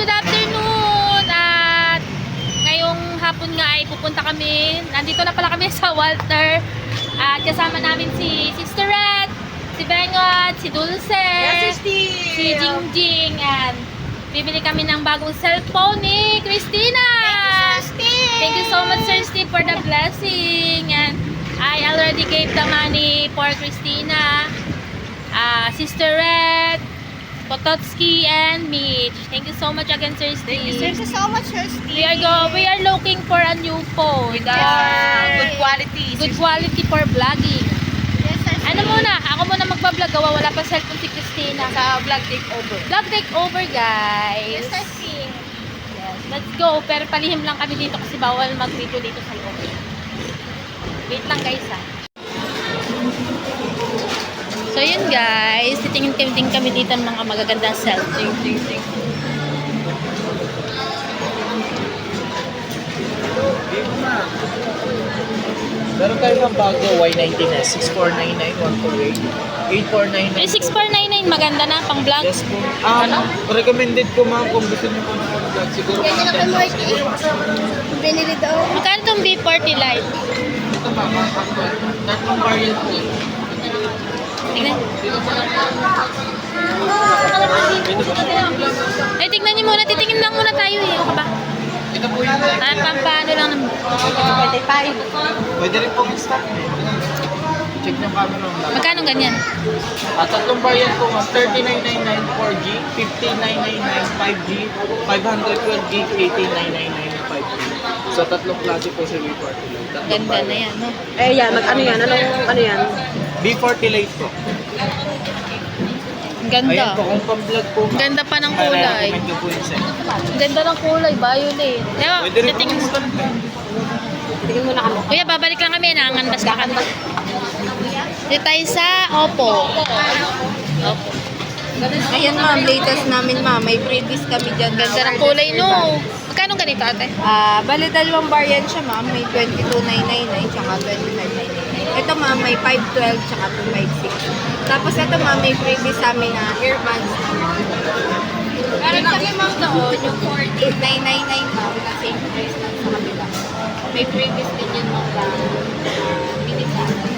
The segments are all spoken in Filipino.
good afternoon! At ngayong hapon nga ay pupunta kami. Nandito na pala kami sa Walter. At kasama namin si Sister Red, si Bengot, si Dulce, si Jingjing. And bibili kami ng bagong cellphone ni Christina. Thank you so much, Sir Steve, for the blessing. And I already gave the money for Christina, Sister Red, Pototski, and Mitch. Thank you so much again, Sir Steve. Thank you so much, Sir Steve. We are looking for a new phone. With good quality. Good quality for vlogging. Yes, Sir Steve. Ano muna? Ako muna magpa-vlog. Gawa wala pa cellphone si Christina. Sa vlog takeover. Vlog takeover, guys. Yes, Sir Steve. Yes, let's go. Pero palihim lang kami dito kasi bawal mag-video dito sa loob. Wait lang, guys, ha. So, yun, guys. Titingin kami dito ng mga magagandang cellphone. Meron tayo ng bago Y90S, 6499, 128, 8499. Ay, 6499. Maganda na, pang vlog. Yes po. Recommended ko ma'am kung gusto niyo po ng vlog. Siguro Ganyan mga na kay 10,000. Marty. Binili daw. Magkano itong B40 Lite? Ito ma'am, tatlong variant po. Tignan. Ay, tignan niyo muna. Titingin lang muna tayo eh. O ka ba? Ito po yung Pampano lang naman. pwede rin pong stock. Check yung camera ng vlog. Magkano ganyan? Tatlong variant po ma'am, 3999 4G, 50999 5G, 512G, 18999 5G. So tatlong klase po sa B40 Lite. Ganda na yan, no? Eh yan, ano yan? Ano yan? B40 Lite po. Ang ganda. Ayan po, kung pang-vlog po. Ang ganda pa ng kulay. Recommend ko po yung set. Ang ganda ng kulay, violet. Diba, Pwede rin po titingin mo. Tingin mo na kami. Kuya, babalik lang kami. Nangandas ka kami. Dito tayo sa Oppo. Oppo. Ayan ma'am, latest namin ma'am. May freebies kami dyan. Ganda ng kulay, no? Magkano ganito, ate? Bali dalawang variant siya ma'am. May 22,999 tsaka 25,999. Ito ma'am, may 512 tsaka 256. Tapos ito ma'am, may freebies sa amin na earbuds. Meron kami ma'am doon, yung 48,999 ma'am, na same price lang sa kabila. May freebies din yun ma'am na bilis sa amin.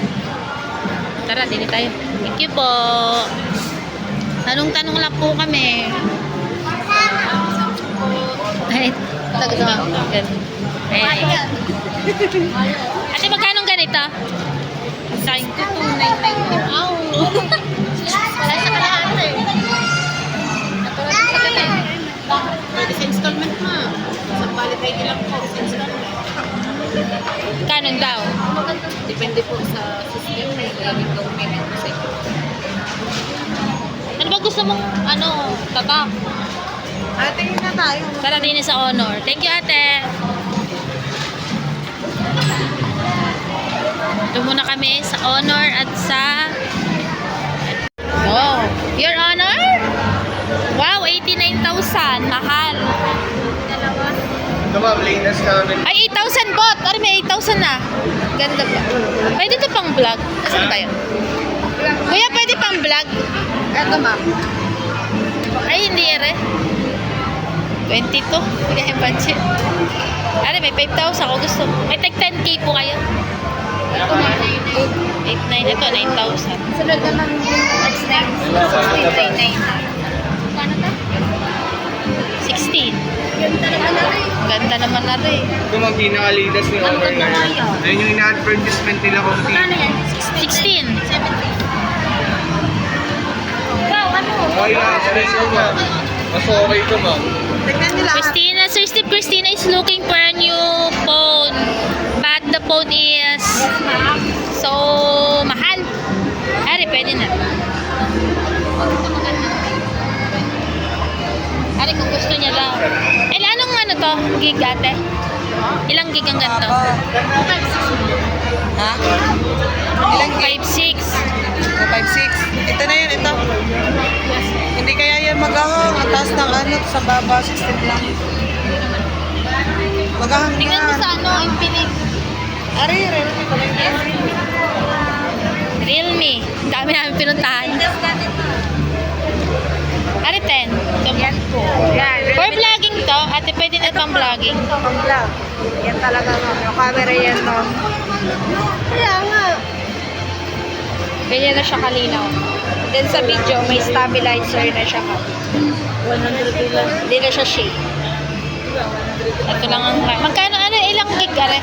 Tara, dito tayo. Thank you po. Tanong-tanong lang po kami. Ay, tagot mo. Ay. Ate, magkano ganito? Sa akin. 2,999. Wow. Wala sa kalahati. Katulad sa kanila. Pwede sa installment ma'am. Sa palit ID lang po sa installment. Kanon daw? Depende po sa system. May laging daw payment po sa inyo. Ano ba gusto mong, tatak? Tingin na tayo. Tara din sa Honor. Thank you, ate. Ito muna kami sa Honor at sa... Wow. Your Honor? Wow, 89,000. Mahal. Ito ma'am, latest namin. Ay, 8,000 bot. Ay, may 8,000 na. Ganda ba? Pwede ito pang vlog. Saan tayo? Kuya, pwede pang vlog? Ito ma'am. Ay, hindi ere. 22. Hindi yung budget. Ari, may 5,000 ako gusto. May tag 10k po kayo. Ito ma'am. 8,900. Ito, 9,000. Sunod naman yung X9. 16,999. Paano ta? 16. Ganda naman na rin. Ganda naman na rin. Ito ma'am, pinaka-latest ni Honor ngayon. Ayun yung ina-advertisement nila kung Paano yan? 16. 70. Ikaw, ano? Okay na, preso ma'am. Mas okay ito ma'am. Tignan nila. Christina, Sir Steve, Christina is looking for a new phone. But the phone is so mahal. Ari, pwede na. Ari, kung gusto niya lang. Eh, anong to? Gig ate? Ilang gig ang ganito? Ha? Ilang 5.6. 5.6. Ito na yun, ito. Hindi kaya yan maghahang. Ang taas ng sa baba, 16 lang. Maghahang yan. Tingnan mo sa Infinix. Ari, Realme. Ang dami namin pinuntahan. Ari 10. Yan po. Yan. For vlogging. Ito pwede na pang vlogging. Pang vlog. Yan talaga, ma'am. Yung camera yan, ma'am. Kaya nga. Ganyan na siya kalinaw. Then sa video, may stabilizer na siya, ma'am. 100 lang. Hindi na siya shake. Ito lang ang... Magkano, ilang gig ka rin?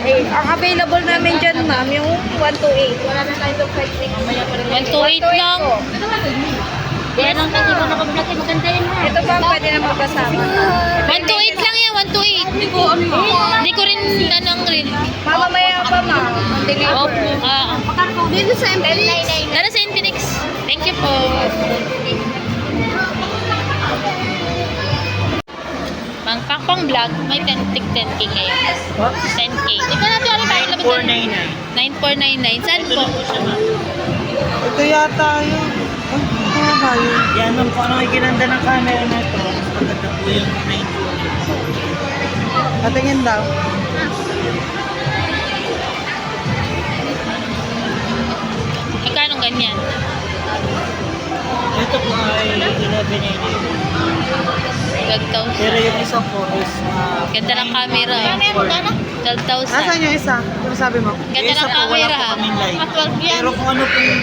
Eh, ang available namin dyan, ma'am, yung 128. Wala na tayo 256. 128 lang. Yan ang hindi mo nakablog. Maganda yun ha. Ito ba, pwede na magkasama. 128 lang yan, 128. Hindi ko rin nanang rin. Mamamaya pa, ma'am. Ang Oh, deliver. Dito sa M99. Tara sa Infinix. Thank you po. Pang vlog, may 10k ngayon. 10k. Ikaw na tuwari tayo. 499. 9499. Saan po? Ito yata yun. Oh, ito nga ba yun? Yan ma'am, kung ano yung ginanda ng camera na ito, mas maganda po yung 9. Patingin daw. Magkano ganyan? Ito po ay 1199. 12,000. Pero yung isa po is Ganda ng camera. 12,000. Nasaan yung isa? Ano sabi mo? Ganda ng camera ha. At 12 yan. Pero kung ano po yung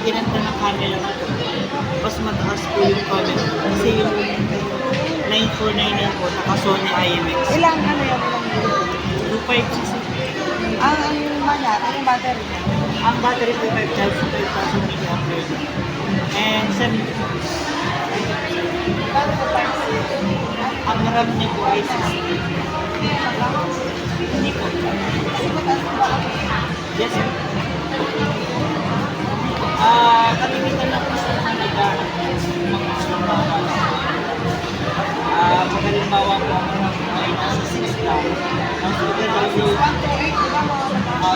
ginanda ng camera na ito, mas mataas po yung camera. Kasi yung 9499 po, naka Sony IMX. Ilang ano yun? 256. Ang manya, ano yung battery niya? Ang battery po 5,000 mAh. And 70. Ang RAM niya po ay 60. Hindi po. Yes, sir. Kalimitan lang po sa kanila pagkalimbawa po ang RAM ay nasa 6 lang. Ang maganda yung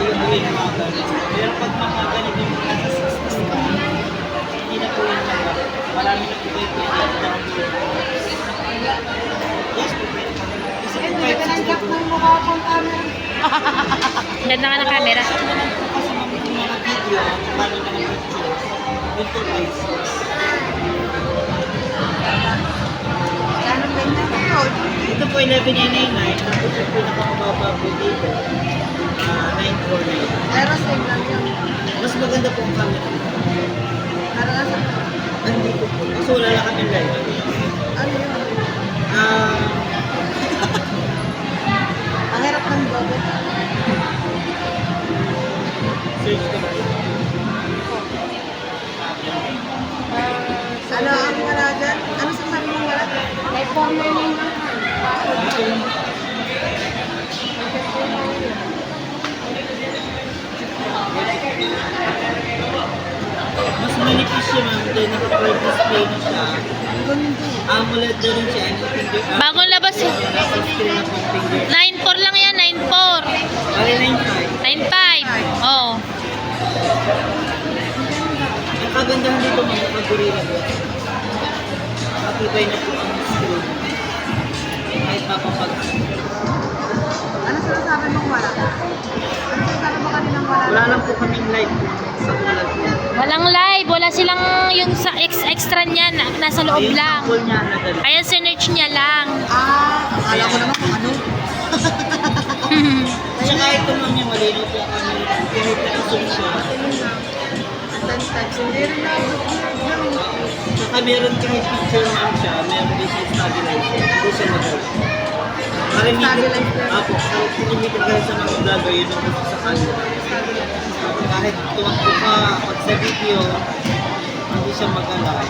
yung mga ganun. Pero pag mga ganito yung nasa 60 lang, hindi na po yung marami na po kayo pwede i-download. Yes, po pwede. Kasi po 560 po. Ganda nga ng camera. Kasi mga video, paano ka ng pictures, yun po guys. Ito po 11,999. Tapos yung pinakamababa po dito, 949. Pero same lang yun. Mas maganda po ang camera. Naranasan mo? Andito po. Kaso wala lang kami live. Ano yun? Ang hirap ng bobo. Search ko na. Ano ang wala dyan? Ano sasabi mong wala? May former na yun. Mas manipis siya ma'am. Then naka-curved display na siya. AMOLED na rin siya. And finger Bagong labas eh. nasa screen na po finger. 9.4 lang yan, 9.4. Bali 9.5. 9.5. Oo. Ang kagandahan dito mga pag-gorilla po. Matibay na po ang screen. Kahit mapapag. Ano sinasabi mong wala? Ano sinasabi mo kaninang wala? Wala lang po kaming live sa ulat po. Walang live. Wala silang yung sa extra niya. Nasa loob Ayun, lang. sample niya na dala. Kaya sinerch niya lang. Akala ko naman kung ano. Tsaka ito ma'am yung malinaw po ang camera. Kahit naka-zoom siya. 10 times. Hindi rin na. Tsaka meron kahit picture ma'am siya, meron din siya stabilizer. Hindi siya mag-hold. Apo, limited ka sa mga vlogger, yun ang gusto sa camera. Kahit tumakbo ka, pag sa video, hindi siya mag-alay.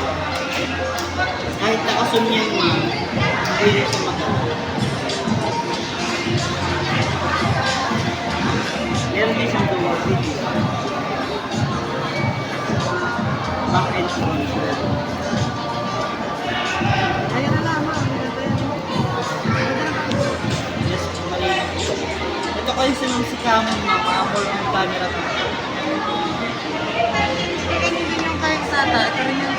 Kahit naka-zoom yan ma'am, hindi rin siya mag-alay. Meron din siyang dual video. Back and front. Ayan na naman. Yes, malinaw po. Ito kayo si Camon ma'am, Apple ang camera ko. Ganyan din yung kay Tata. Ito rin yung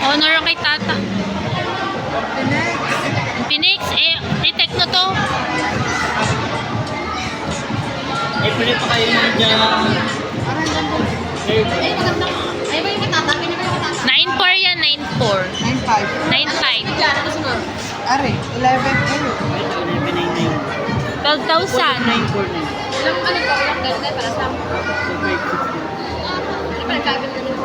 Honor ang kay Tata. Phoenix. Phoenix, i-techno to. Eh, pwede pa kayo nandiyan. Parang ganda. Ay, maganda. Ay, ba yung katata? Pinaka yung katata? 9.4 yan, 9.4. 9.5. 9.5. Bigla na to sunod. Are, 11L. Ito, 1199. 12,000. 949. Ilang ano ba? Ilang ganda para sa So, 560. Ano pa nagkaganda nito?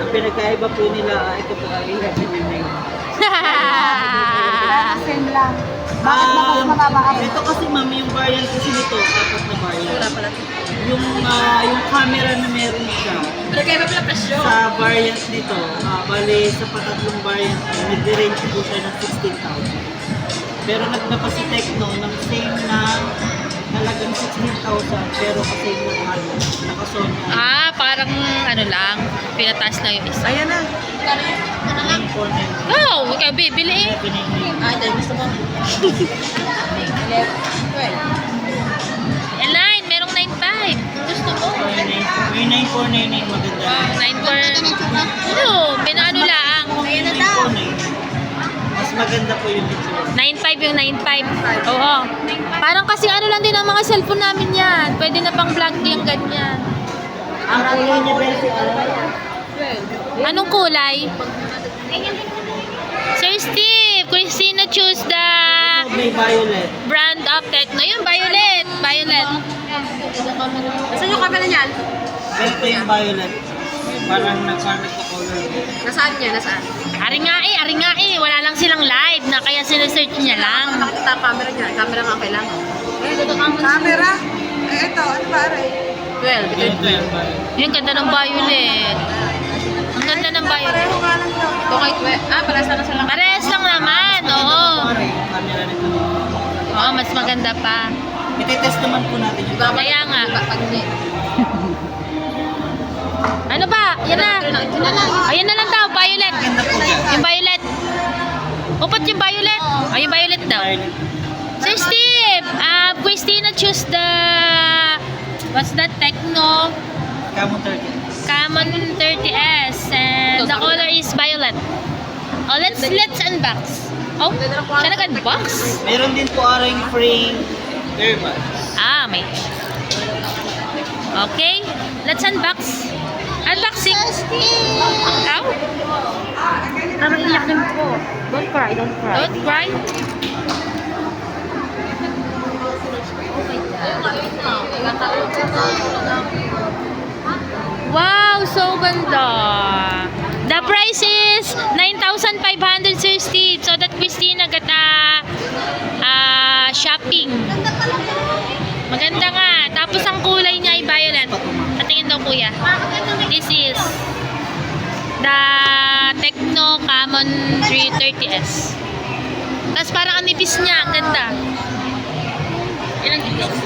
Ang pinagkaiba po nila, ito po ay 1199. Same lang. Bakit ba mas mababa ka rin? Ito kasi ma'am, yung variant kasi nito, apat na variant. Wala pala. Yung camera na meron siya, Nagkaya ba pala presyo? sa variant nito, bali sa patatlong variant, mid-range po siya ng 16,000. Pero nagdapa si Tecno ng same na halagang 16,000, pero kasi naka-Sony. Parang ano lang, pinataas na yung isa. Ayan na. 949. Oh, ikaw bibili eh. 1199. Ay, dahil gusto mo. 9, merong 9.5. Gusto mo? May 9499 maganda. Wow, 9 Ano, pinano lang. Ayan na daw. 949. Mas maganda po yung picture. 9.5 yung 9.5. Oo. Parang kasi ano lang din ang mga cellphone namin yan. Pwede na pang vlog yung ganyan. Ang kulay niya, Bessie, Anong kulay? Sir Steve, Christina choose the may violet. brand of Tecno. Yung violet. Violet. Nasaan yung camera niyan? Ganito yung violet. Parang nagpa-color. Nasaan niya? Nasaan? Ari nga eh. Wala lang silang live na kaya sinesearch niya lang. Nakakita ang camera niya. Camera nga kailangan. Camera? Eh, ito. Ano ba, Are? 12. Ganito yung violet. Yung ganda ng violet. Ang ganda ng violet. Pareho nga lang daw. Ito kay Twe. Parehas lang sila. Parehas lang naman. Oo. Pare, yung camera nito. Oo, mas maganda pa. Iti-test naman po natin yung Kaya nga. Pag hindi. Ano ba? Yan na. Ayan na lang daw. Violet. Maganda po dyan. Yung violet. Upot yung violet. Ay, yung violet daw. Violet. Sir Steve, Christina choose the what's that Tecno Camon 30. Camon 30S and the color is violet. Oh, let's unbox. Oh, siya nag-unbox? Meron din po aring frame earbuds. May. Okay, let's unbox. Unboxing. Ikaw? Parang iyak din po. Don't cry, don't cry. Don't cry. Wow, so ganda. The price is 9,500 Sir Steve. So that Christina got shopping. Maganda nga. Tapos ang kulay niya ay violet. Patingin daw kuya. This is the Tecno Camon 330S. Tapos parang ang nipis niya. Ang ganda. Ilang gigs?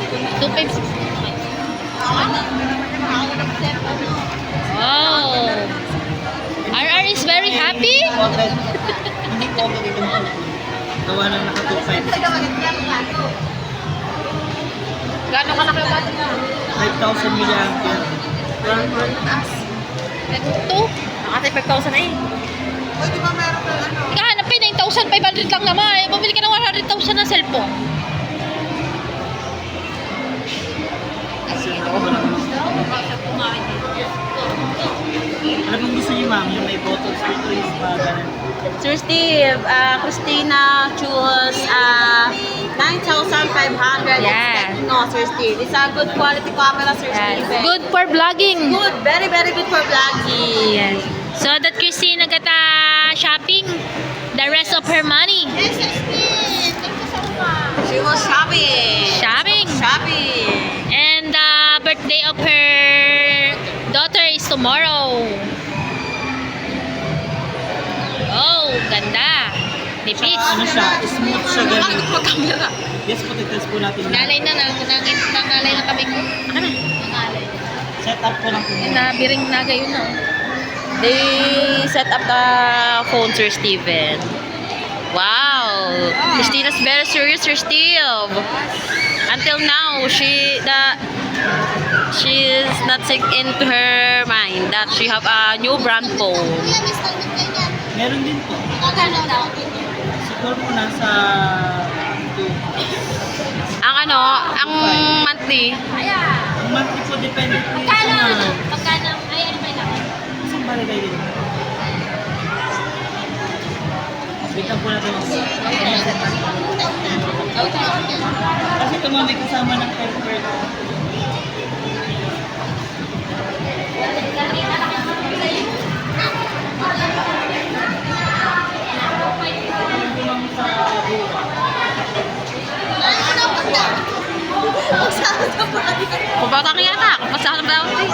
256. Oh. RR is very happy. Hindi po agad ito. Gawa ng naka-2.5. Gano'n ka na kayo natin na? 5,000 milliampere. Ito. Nakatay 5,000 na eh. O, di ba meron na ano? Ikahanapin, 9,500 lang naman. Bumili ka ng 100,000 na cellphone. Ano bang gusto niyo, ma'am? Yung may bottles dito is ganun. Sir Steve, Christina choose 9,500. Yeah. No, Sir Steve. It's a good quality camera, Sir Yes. Steve. Good for vlogging. Good. Very, very good for vlogging. Yes. So that Christina got shopping the rest of her money. She was shopping. Shopping. Shopping. And the birthday of her daughter is tomorrow. Oh, ganda. Nipis. Ano siya? Smooth siya ganun. Camera. Yes po, titest po natin. Nalay na nangalay na kami ko. Ano na? Nangalay. Set up po lang po. Nabiring na gayon na. They set up the phone, Sir Steven. Wow. Christina's very serious, Sir Steve. Until now, she's not sick into her mind that she have a new brand phone. Meron din po. Siguro po nasa Ang monthly, ang monthly po depende po yun Pagkano? sa Pagkano? Ay, ano ba yun? isang barangay din. Bitan po natin ang kasi ito ma'am, may kasama ng temper. Papotakin yata. Kapasahan ng bawat eh.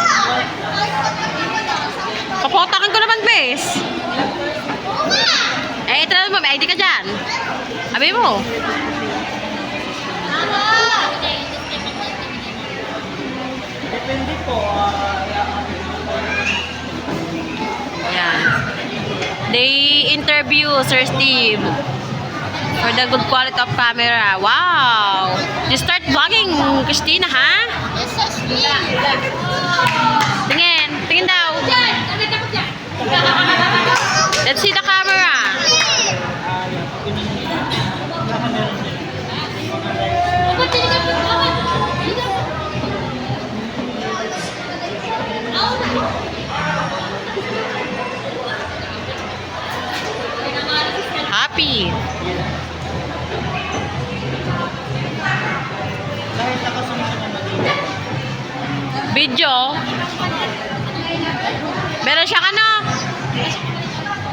Papotakin ko naman, bes. Eh, ito naman, may ID ka dyan. Abi mo. Depende po. Yan. They interview Sir Steve for the good quality of camera. Wow! You start vlogging, Christina, ha? Tingin. Tingin daw. Let's see the camera. Happy. Kahit nakasunod siya naman dito. Video. Meron siyang ano?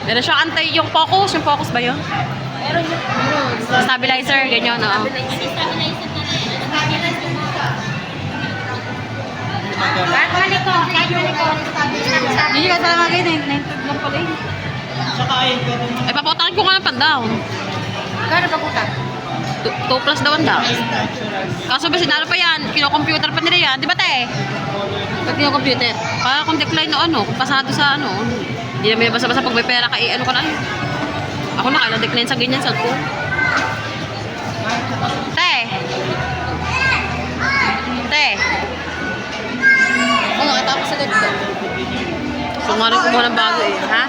Meron siyang antay yung focus. Yung focus ba yun? Stabilizer, ganyan, oo. Hindi ka talaga ganyan. 9 lang pala yun. Tsaka ayun, pwede mo Ay, papotakin ko nga ng pan-down. Gano'n pa puta? 2 plus daw ang down. Kaso ba sinalo pa yan? Kino-computer pa nila yan. Di ba, te? Pag kino-computer. Para kung decline o ano, kung pasado sa ano. Hindi naman basta-basta pag may pera ka, ano ka na. Ako na, kailan decline sa ganyan, cellphone. Te! Te! Oo, nakatapos sa dito. Sungarin ko muna ng bago eh. Ha?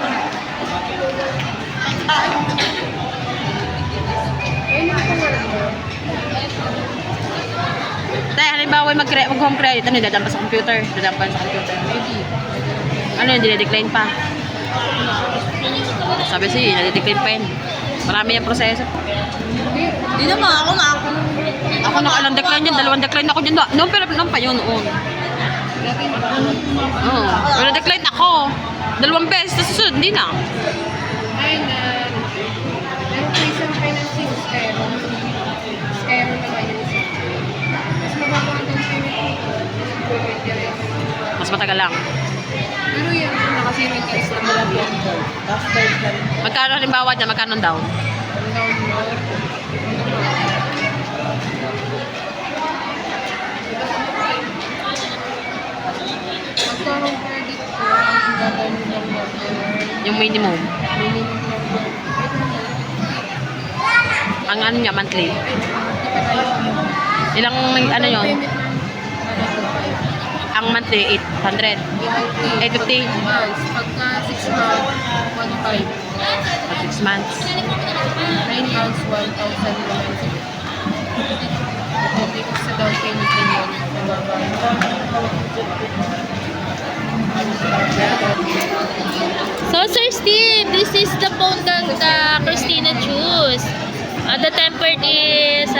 Te, halimbawa mag-home credit, ano, dadampa sa computer. Dadampa sa computer. Ano yun, dinedecline pa. Sabi siya, nadedecline pa yun. Marami yung proseso. Hindi naman, ako nga ako. Ako nakailang decline yun, 2 decline ako dyan. Noon, pero pa yun noon. Oo. Pero decline ako. 2 beses, tapos susunod, hindi na. Ay, meron po isang financing scare. Scare naman yun. Mas mababa ang down payment po. Mas matagal lang. Pero yan, nakasino interest na malaki yan. after that. Magkano halimbawa dyan, magkano ang down? Ang down mo. Pagka home credit po, ang gagawin lang natin. Yung minimum. Minimum lang po. Ang ano niya, monthly. Ilang, ano yun? Payment ng Ang monthly, 800. 850. months. Pagka 6 months, 1.5. At 6 months. 9 months, 1,000 naman. Depende ko sa down payment din yun. So, Sir Steve, this is the phone that Christina chose. The tempered is,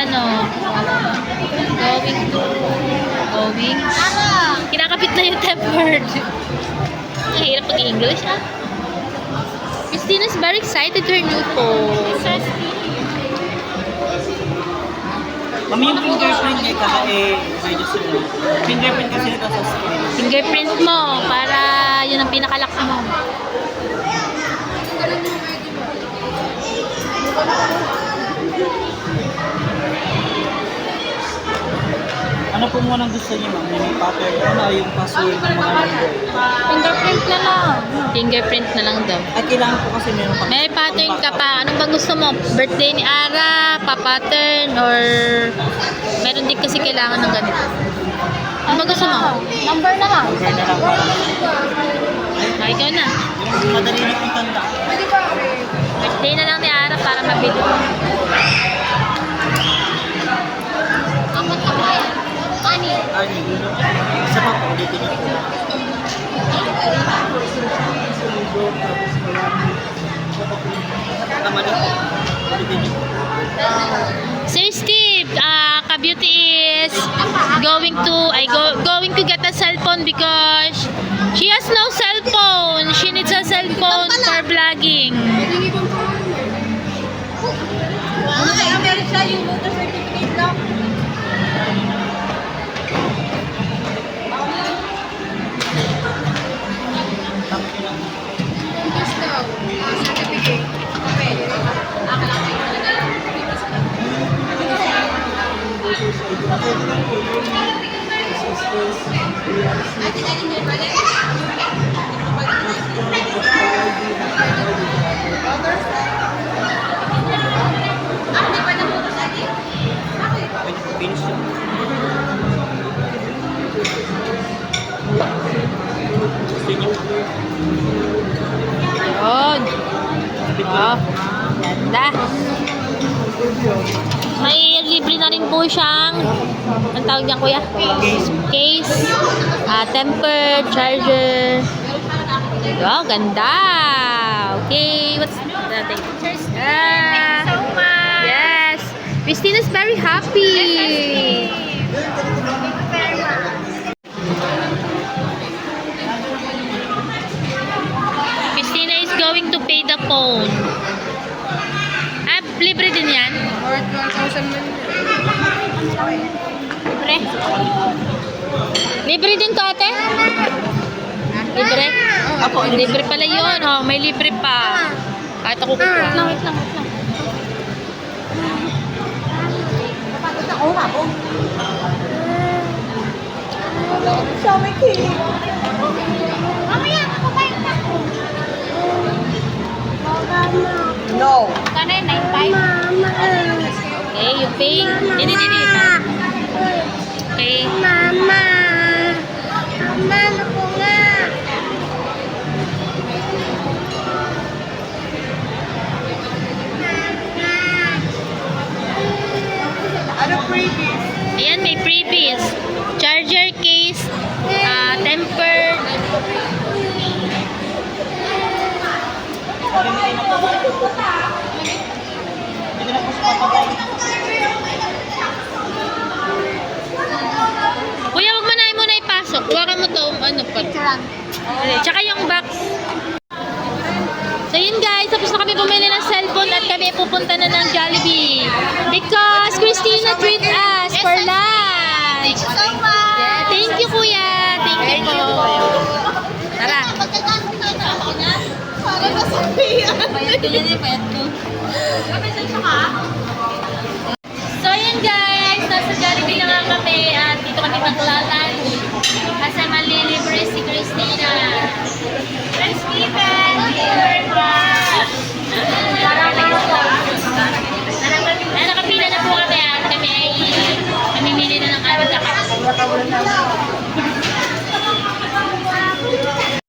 going. Kinakapit na yung tempered. Ang hirap pag-English, ha? Christina's very excited to her new phone. Mami, yung fingerprint niya medyo sila. Fingerprint kasi nito sa screen. Fingerprint mo, para yun ang pinakalock mo. Ano po muna gusto niyo, ma'am? Yung pattern, ano yung password ng mga number? Fingerprint na lang. Fingerprint na lang daw. At kailangan po kasi meron pang... May pattern ka pa. Anong bang gusto mo? Birthday ni Ara, pa-pattern, or meron din kasi kailangan ng ganito. Ano ba gusto mo? Number na lang. Number na lang para. Ay, ikaw na. Yung madali na pong tanda. Birthday na lang ni Ara para mabili. Apat ka ba yan? Ani? Ani, isa pa po, ulitin niyo po. naman ito. Pwede niyo. Sir Steve, Ka-Beauty is going to get a cell phone because she has no cell phone. She needs a cell phone for vlogging. Meron siya yung voter certificate lang. Certificate. Okay. Pwede po finish yun. Gusto niyo? Yun. Oh, ganda. May libre na rin po siyang, ang tawag niya kuya? Case. Temper, charger. Wow, ganda. Okay, what's the thing? Thank you so much. Yes. Christina's very happy. Christina is going to pay the phone. Libre din yan? Worth 1,000 man. Libre? Libre din to ate? Libre? Opo, libre pala yun. Oh, may libre pa. Kahit ako kukuha. Wait lang. So, may kilig. Mamaya, kumain na. No. Kano yun? 9.5? Okay, you pay. Dini. Okay. Mama. Mama ko nga. Ano freebies? Ayan, may freebies. Charger case, temper. Pwede na po sa papatay. Kuya, wag mo na muna ipasok. Huwakan mo to, ano pa. Tsaka yung box. So yun guys, tapos na kami bumili ng cellphone at kami pupunta na ng Jollibee. Because Christina treat us for lunch. Thank you so much. Yeah, thank you kuya. Thank you po. Tara. Para masabihan. So yun guys, nasa Jollibee na nga kami at dito kami mag-lunch.